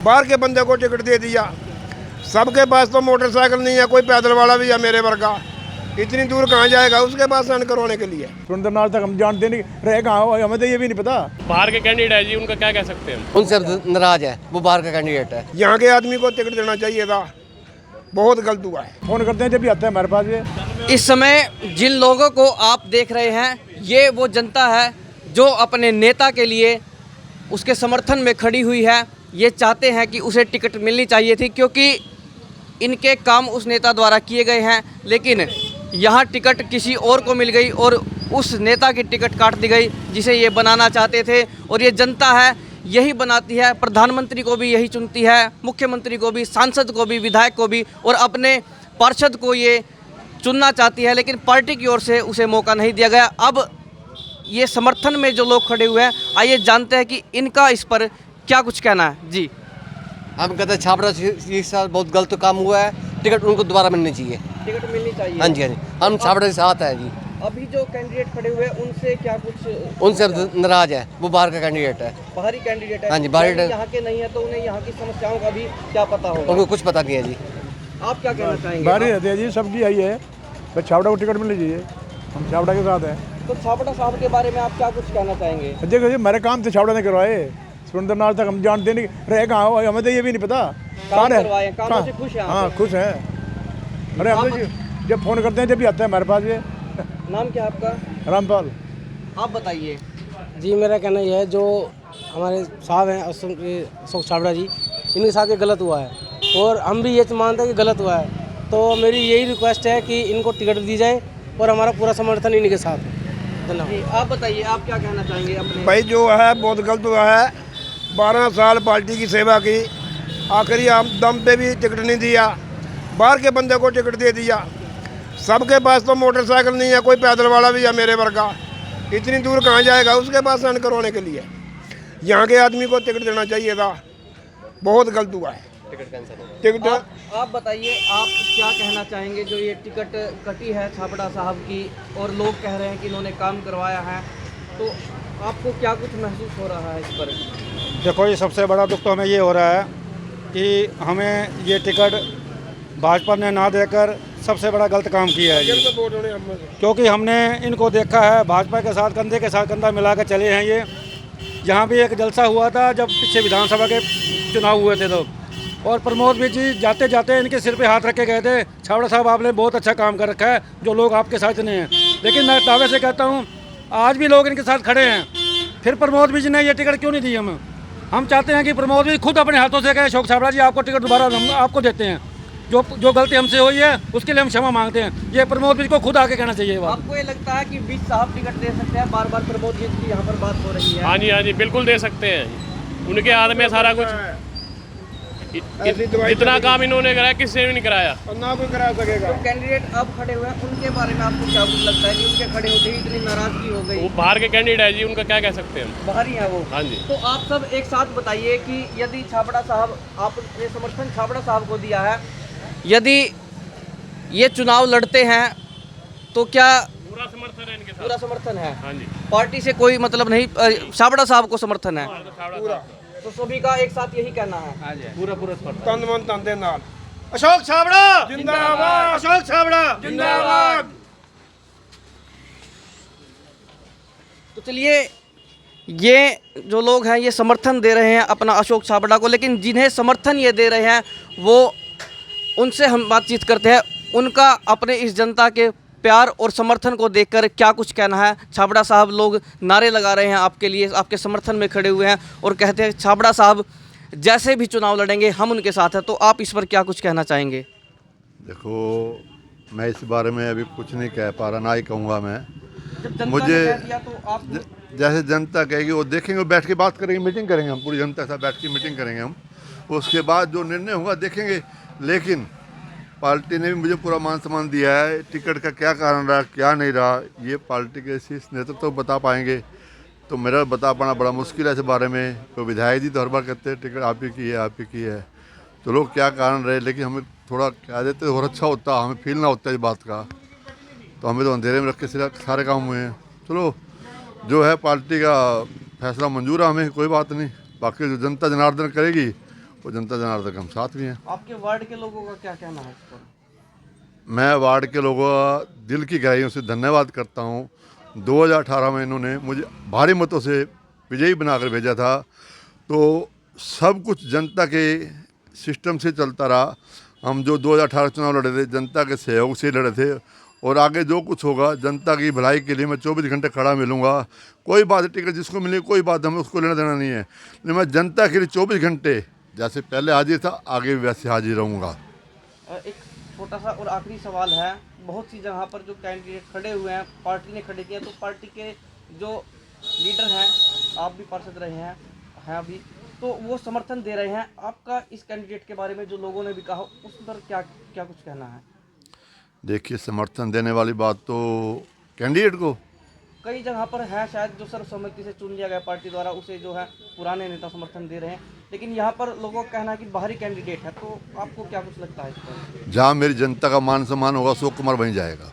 बाहर के बंदे को टिकट दे दिया। सबके पास तो मोटरसाइकिल नहीं है, कोई पैदल वाला भी है मेरे वर्गा, इतनी दूर कहाँ जाएगा उसके पास साइन करवाने के लिए। सुरेंद्रनाथ तक हम जानते नहीं रहे कहाँ, हमें तो ये भी नहीं पता। बाहर के कैंडिडेट है जी, उनका क्या कह सकते हैं। उनसे नाराज है, वो बाहर का कैंडिडेट है। यहाँ के आदमी को टिकट देना चाहिए था, बहुत गलत हुआ है। फोन करते हैं जब भी आता है हमारे पास ये। इस समय जिन लोगों को आप देख रहे हैं, ये वो जनता है जो अपने नेता के लिए उसके समर्थन में खड़ी हुई है। ये चाहते हैं कि उसे टिकट मिलनी चाहिए थी, क्योंकि इनके काम उस नेता द्वारा किए गए हैं, लेकिन यहाँ टिकट किसी और को मिल गई और उस नेता की टिकट काट दी गई जिसे ये बनाना चाहते थे। और ये जनता है, यही बनाती है, प्रधानमंत्री को भी यही चुनती है, मुख्यमंत्री को भी, सांसद को भी, विधायक को भी, और अपने पार्षद को ये चुनना चाहती है, लेकिन पार्टी की ओर से उसे मौका नहीं दिया गया। अब ये समर्थन में जो लोग खड़े हुए हैं, आइए जानते हैं कि इनका इस पर क्या कुछ कहना है। जी, हम कहते हैं छापड़ा इस साल बहुत गलत काम हुआ है, टिकट उनको दोबारा मिलनी चाहिए। टिकट मिलनी चाहिए। हाँ जी, हाँ जी, हम छापड़ा के साथ हैं जी। अभी जो कैंडिडेट खड़े हुए हैं उनसे क्या कुछ, उनसे नाराज है, वो बाहर का कैंडिडेट है। बाहरी कैंडिडेट है। हाँ जी, बाहरी यहाँ के नहीं है तो उन्हें यहाँ की समस्याओं का भी क्या पता होगा। उनको कुछ पता नहीं है जी। आप क्या कहना चाहेंगे। बाहर ही रहते हैं जी, सबकी यही है, बस छावड़ा को टिकट मिलनी चाहिए, हम छावड़ा के साथ हैं। तो छापड़ा साहब के बारे में आप क्या कुछ कहना चाहेंगे। देखो जी, मेरे काम से छावड़ा ने करवाए, सुरेंद्रनाथ तक हम जानते नहीं रहे कहाँ, हमें तो ये भी नहीं पता। काम कहाँ करवाए, है, कामों से खुश हैं आप? हाँ खुश हैं। अरे हम तो जब फोन करते हैं जब भी आता है हमारे पास ये। नाम क्या है आपका। रामपाल। आप बताइए। जी, मेरा कहना यह है, जो हमारे साहब हैं अशोक छाबड़ा जी, इनके साथ ये गलत हुआ है और हम भी ये मानते हैं कि गलत हुआ है। तो मेरी यही रिक्वेस्ट है कि इनको टिकट दी जाए और हमारा पूरा समर्थन इन्हीं के साथ है। धन्यवाद। आप बताइए, आप क्या कहना चाहेंगे अपने। भाई जो है बहुत गलत हुआ है, 12 साल पार्टी की सेवा की, आखिरी दम पे भी टिकट नहीं दिया, बाहर के बंदे को टिकट दे दिया। सबके पास तो मोटरसाइकिल नहीं है, कोई पैदल वाला भी है मेरे वर्गा, इतनी दूर कहाँ जाएगा उसके पास साइन करवाने के लिए। यहाँ के आदमी को टिकट देना चाहिए था, बहुत गलत हुआ है। टिकट आप बताइए, आप क्या कहना चाहेंगे। जो ये टिकट कटी है छाबड़ा साहब की और लोग कह रहे हैं कि इन्होंने काम करवाया है, तो आपको क्या कुछ महसूस हो रहा है इस पर। देखो, ये सबसे बड़ा दुख तो हमें ये हो रहा है कि हमें ये टिकट भाजपा ने ना देकर सबसे बड़ा गलत काम किया है ये। क्योंकि हमने इनको देखा है, भाजपा के साथ कंधे के साथ कंधा मिलाकर चले हैं ये। यहाँ भी एक जलसा हुआ था जब पीछे विधानसभा के चुनाव हुए थे तो, और प्रमोद भी जी जाते जाते इनके सिर पे हाथ रख के गए थे, छावड़ा साहब आपने बहुत अच्छा काम कर रखा है, जो लोग आपके साथ नहीं हैं। लेकिन मैं दावे से कहता हूँ आज भी लोग इनके साथ खड़े हैं। फिर प्रमोद भी जी ने ये टिकट क्यों नहीं दी हम चाहते हैं कि प्रमोद भी खुद अपने हाथों से कहे, अशोक छाबड़ा जी आपको टिकट दोबारा हम आपको देते हैं, जो गलती हमसे हुई है उसके लिए हम क्षमा मांगते हैं। ये प्रमोद जी को खुद आगे कहना चाहिए। आपको ये लगता है कि बीच साहब टिकट दे सकते हैं। बार बार प्रमोद जी की यहाँ पर बात हो रही है। हाँ जी, हाँ जी, बिल्कुल दे सकते हैं। उनके हाथ में सारा कुछ, इतना काम इन्होंने कराया, किसने भी नहीं कराया, ना कोई करा सकेगा। तो कैंडिडेट अब खड़े हुए हैं, उनके बारे में आपको क्या कुछ लगता है कि उनके खड़े होते ही इतनी नाराजगी हो गई। वो बाहर के कैंडिडेट है जी, उनका क्या कह सकते हैं। बाहर ही है वो। हाँ जी। तो आप सब एक साथ बताइए कि यदि छाबड़ा साहब, आपने समर्थन छाबड़ा साहब को दिया है, यदि ये चुनाव लड़ते हैं तो क्या पूरा समर्थन है इनके साथ। पूरा समर्थन है। हाँ जी, पार्टी से कोई मतलब नहीं, छाबड़ा साहब को समर्थन है। पूरा तो सभी का एक साथ यही कहना है। हाँ जी, पूरा तन मन तन दे नाल। अशोक छाबड़ा जिंदाबाद, अशोक छाबड़ा जिंदाबाद। तो चलिए, ये जो लोग हैं ये समर्थन दे रहे हैं अपना अशोक छाबड़ा को, लेकिन जिन्हें समर्थन ये दे रहे हैं वो, उनसे हम बातचीत करते हैं। उनका अपने इस जनता के प्यार और समर्थन को देखकर क्या कुछ कहना है। छाबड़ा साहब, लोग नारे लगा रहे हैं आपके लिए, आपके समर्थन में खड़े हुए हैं और कहते हैं छाबड़ा साहब जैसे भी चुनाव लड़ेंगे हम उनके साथ हैं। तो आप इस पर क्या कुछ कहना चाहेंगे। देखो, मैं इस बारे में अभी कुछ नहीं कह पा रहा, ना ही कहूँगा मैं। जब जनता मुझे ने कह दिया तो आप जैसे जनता कहेगी वो देखेंगे, वो बैठ के बात करेंगे, मीटिंग करेंगे, हम पूरी जनता के साथ बैठ के मीटिंग करेंगे हम। उसके बाद जो निर्णय होगा देखेंगे। लेकिन पार्टी ने भी मुझे पूरा मान सम्मान दिया है। टिकट का क्या कारण रहा, क्या नहीं रहा, ये पार्टी के शीर्ष नेतृत्व तो बता पाएंगे। तो मेरा बता पाना बड़ा मुश्किल है इस बारे में। तो विधायक जी तो हर बार कहते हैं टिकट आप ही की है, आप ही की है। तो लोग क्या कारण रहे, लेकिन हमें थोड़ा कह देते और अच्छा होता, हमें फील ना होता इस बात का। तो हमें तो अंधेरे में रख के सारे काम हुए हैं। चलो, जो है पार्टी का फैसला मंजूर है हमें, कोई बात नहीं। बाकी जो जनता जनार्दन करेगी वो जनता जनार्दन के हम साथ भी हैं। आपके वार्ड के लोगों का क्या कहना है इस पर? मैं वार्ड के लोगों का दिल की गहराइयों से धन्यवाद करता हूँ। 2018 में इन्होंने मुझे भारी मतों से विजयी बनाकर भेजा था, तो सब कुछ जनता के सिस्टम से चलता रहा। हम जो 2018 चुनाव लड़े थे जनता के सहयोग से लड़े थे, और आगे जो कुछ होगा जनता की भलाई के लिए मैं 24 घंटे खड़ा मिलूँगा। कोई बात टिकट जिसको मिले कोई बात हमें उसको लेना देना नहीं है, लेकिन मैं जनता के लिए 24 घंटे जैसे पहले हाजिर था आगे भी वैसे हाजिर रहूँगा। एक छोटा सा और आखिरी सवाल है, बहुत सी जगह पर जो कैंडिडेट खड़े हुए हैं पार्टी ने खड़े किए, तो पार्टी के जो लीडर हैं, आप भी पार्षद रहे हैं अभी, तो वो समर्थन दे रहे हैं। आपका इस कैंडिडेट के बारे में जो लोगों ने भी कहा उस पर क्या क्या कुछ कहना है? देखिए, समर्थन देने वाली बात तो कैंडिडेट को कई जगह पर है शायद जो सर्वसम्मति से चुन लिया गया पार्टी द्वारा, उसे जो है पुराने नेता समर्थन दे रहे हैं, लेकिन यहाँ पर लोगों का कहना है कि बाहरी कैंडिडेट है, तो आपको क्या कुछ लगता है इस पर? जहाँ मेरी जनता का मान सम्मान होगा अशोक कुमार वहीं जाएगा।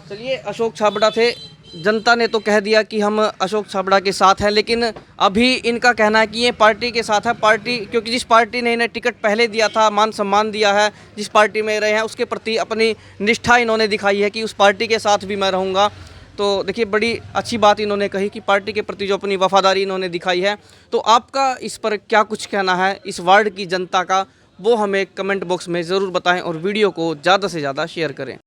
चलिए, अशोक छाबड़ा थे। जनता ने तो कह दिया कि हम अशोक छाबड़ा के साथ हैं, लेकिन अभी इनका कहना है कि ये पार्टी के साथ है। पार्टी, क्योंकि जिस पार्टी ने इन्हें टिकट पहले दिया था, मान सम्मान दिया है, जिस पार्टी में रहे हैं उसके प्रति अपनी निष्ठा इन्होंने दिखाई है कि उस पार्टी के साथ भी मैं रहूँगा। तो देखिए, बड़ी अच्छी बात इन्होंने कही कि पार्टी के प्रति जो अपनी वफादारी इन्होंने दिखाई है। तो आपका इस पर क्या कुछ कहना है इस वार्ड की जनता का, वो हमें कमेंट बॉक्स में ज़रूर बताएं और वीडियो को ज़्यादा से ज़्यादा शेयर करें।